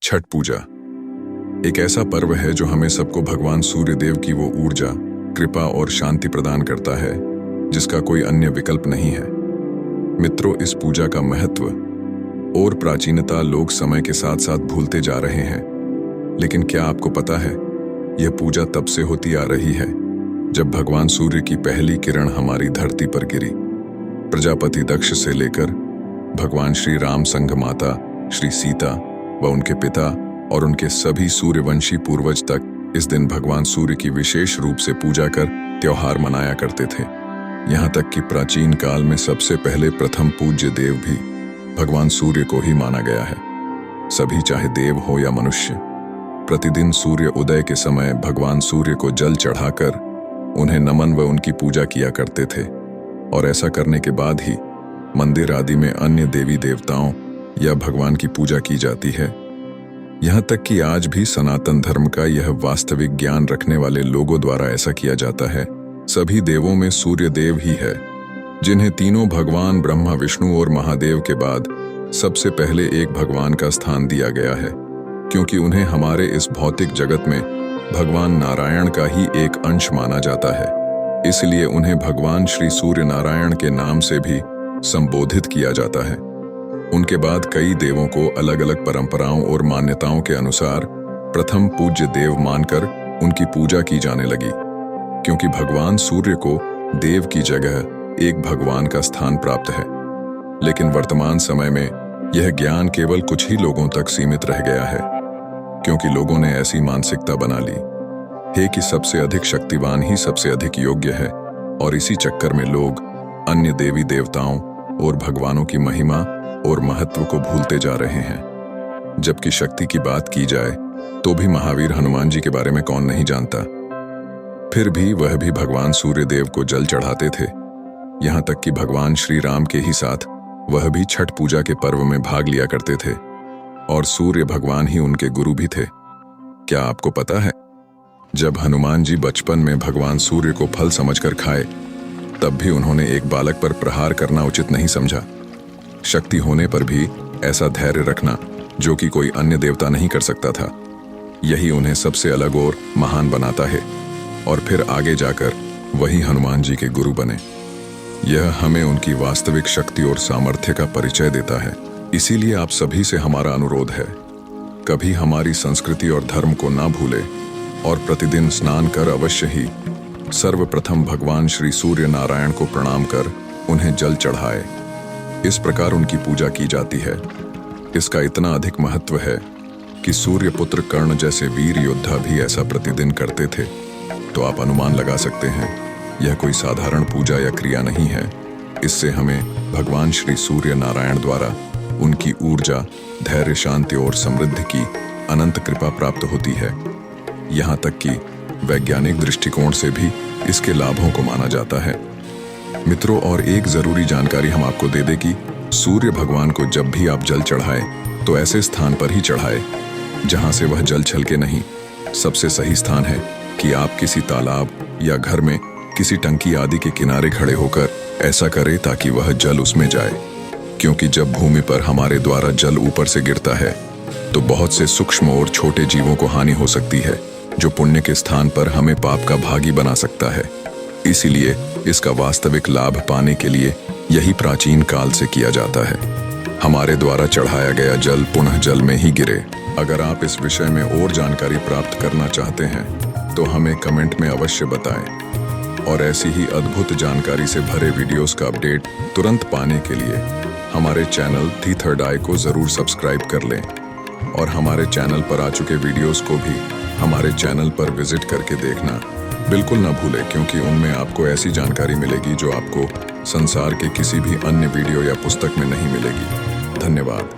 छठ पूजा एक ऐसा पर्व है जो हमें सबको भगवान सूर्य देव की वो ऊर्जा, कृपा और शांति प्रदान करता है जिसका कोई अन्य विकल्प नहीं है। मित्रों, इस पूजा का महत्व और प्राचीनता लोग समय के साथ साथ भूलते जा रहे हैं। लेकिन क्या आपको पता है, यह पूजा तब से होती आ रही है जब भगवान सूर्य की पहली किरण हमारी धरती पर गिरी। प्रजापति दक्ष से लेकर भगवान श्री राम, संघ माता श्री सीता व उनके पिता और उनके सभी सूर्यवंशी पूर्वज तक इस दिन भगवान सूर्य की विशेष रूप से पूजा कर त्योहार मनाया करते थे। यहाँ तक कि प्राचीन काल में सबसे पहले प्रथम पूज्य देव भी भगवान सूर्य को ही माना गया है। सभी, चाहे देव हो या मनुष्य, प्रतिदिन सूर्य उदय के समय भगवान सूर्य को जल चढ़ाकर उन्हें नमन व उनकी पूजा किया करते थे। और ऐसा करने के बाद ही मंदिर आदि में अन्य देवी देवताओं या भगवान की पूजा की जाती है। यहाँ तक कि आज भी सनातन धर्म का यह वास्तविक ज्ञान रखने वाले लोगों द्वारा ऐसा किया जाता है। सभी देवों में सूर्य देव ही है, जिन्हें तीनों भगवान ब्रह्मा, विष्णु और महादेव के बाद सबसे पहले एक भगवान का स्थान दिया गया है, क्योंकि उन्हें हमारे इस भौतिक जगत में भगवान नारायण का ही एक अंश माना जाता है। इसलिए उन्हें भगवान श्री सूर्य नारायण के नाम से भी संबोधित किया जाता है। उनके बाद कई देवों को अलग अलग परंपराओं और मान्यताओं के अनुसार प्रथम पूज्य देव मानकर उनकी पूजा की जाने लगी, क्योंकि भगवान सूर्य को देव की जगह एक भगवान का स्थान प्राप्त है। लेकिन वर्तमान समय में यह ज्ञान केवल कुछ ही लोगों तक सीमित रह गया है, क्योंकि लोगों ने ऐसी मानसिकता बना ली है कि सबसे अधिक शक्तिवान ही सबसे अधिक योग्य है, और इसी चक्कर में लोग अन्य देवी देवताओं और भगवानों की महिमा और महत्व को भूलते जा रहे हैं। जबकि शक्ति की बात की जाए तो भी महावीर हनुमान जी के बारे में कौन नहीं जानता। फिर भी वह भी भगवान सूर्य देव को जल चढ़ाते थे। यहाँ तक कि भगवान श्री राम के ही साथ वह भी छठ पूजा के पर्व में भाग लिया करते थे, और सूर्य भगवान ही उनके गुरु भी थे। क्या आपको पता है, जब हनुमान जी बचपन में भगवान सूर्य को फल समझकर खाए, तब भी उन्होंने एक बालक पर प्रहार करना उचित नहीं समझा। शक्ति होने पर भी ऐसा धैर्य रखना जो कि कोई अन्य देवता नहीं कर सकता था, यही उन्हें सबसे अलग और महान बनाता है। और फिर आगे जाकर वही हनुमान जी के गुरु बने। यह हमें उनकी वास्तविक शक्ति और सामर्थ्य का परिचय देता है। इसीलिए आप सभी से हमारा अनुरोध है, कभी हमारी संस्कृति और धर्म को ना भूले और प्रतिदिन स्नान कर अवश्य ही सर्वप्रथम भगवान श्री सूर्य नारायण को प्रणाम कर उन्हें जल चढ़ाए। इस प्रकार उनकी पूजा की जाती है। इसका इतना अधिक महत्व है कि सूर्य पुत्र कर्ण जैसे वीर योद्धा भी ऐसा प्रतिदिन करते थे। तो आप अनुमान लगा सकते हैं, यह कोई साधारण पूजा या क्रिया नहीं है। इससे हमें भगवान श्री सूर्य नारायण द्वारा उनकी ऊर्जा, धैर्य, शांति और समृद्धि की अनंत कृपा प्राप्त होती है। यहाँ तक कि वैज्ञानिक दृष्टिकोण से भी इसके लाभों को माना जाता है। मित्रों, और एक जरूरी जानकारी हम आपको दे दें कि सूर्य भगवान को जब भी आप जल चढ़ाएं तो ऐसे स्थान पर ही चढ़ाएं जहां से वह जल छलके नहीं। सबसे सही स्थान है कि आप किसी तालाब या घर में किसी टंकी आदि के किनारे खड़े होकर ऐसा करें ताकि वह जल उसमें जाए। क्योंकि जब भूमि पर हमारे द्वारा जल ऊपर से गिरता है तो बहुत से सूक्ष्म और छोटे जीवों को हानि हो सकती है, जो पुण्य के स्थान पर हमें पाप का भागी बना सकता है। इसीलिए इसका वास्तविक लाभ पाने के लिए यही प्राचीन काल से किया जाता है। हमारे द्वारा चढ़ाया गया जल पुनः जल में ही गिरे। अगर आप इस विषय में और जानकारी प्राप्त करना चाहते हैं तो हमें कमेंट में अवश्य बताएं। और ऐसी ही अद्भुत जानकारी से भरे वीडियोस का अपडेट तुरंत पाने के लिए हमारे चैनल दी थर्ड आई को जरूर सब्सक्राइब कर लें। और हमारे चैनल पर आ चुके वीडियोस को भी हमारे चैनल पर विजिट करके देखना बिल्कुल ना भूलें, क्योंकि उनमें आपको ऐसी जानकारी मिलेगी जो आपको संसार के किसी भी अन्य वीडियो या पुस्तक में नहीं मिलेगी। धन्यवाद।